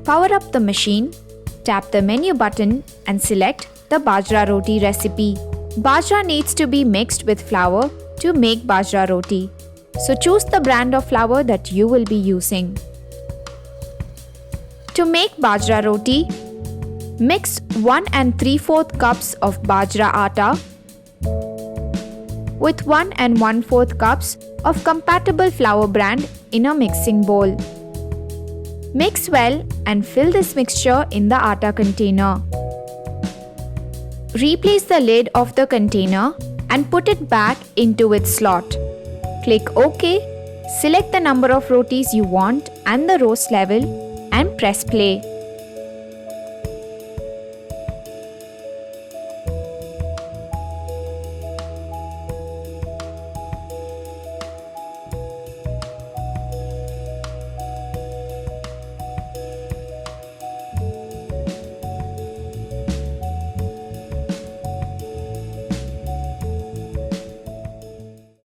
Power up the machine, tap the menu button and select the Bajra Roti recipe. Bajra needs to be mixed with flour to make Bajra Roti. So choose the brand of flour that you will be using. To make Bajra Roti, mix 1 3/4 cups of Bajra atta with 1 1/4 cups of compatible flour brand in a mixing bowl. Mix well and fill this mixture in the atta container. Replace the lid of the container and put it back into its slot. Click OK, select the number of rotis you want and the roast level and press play.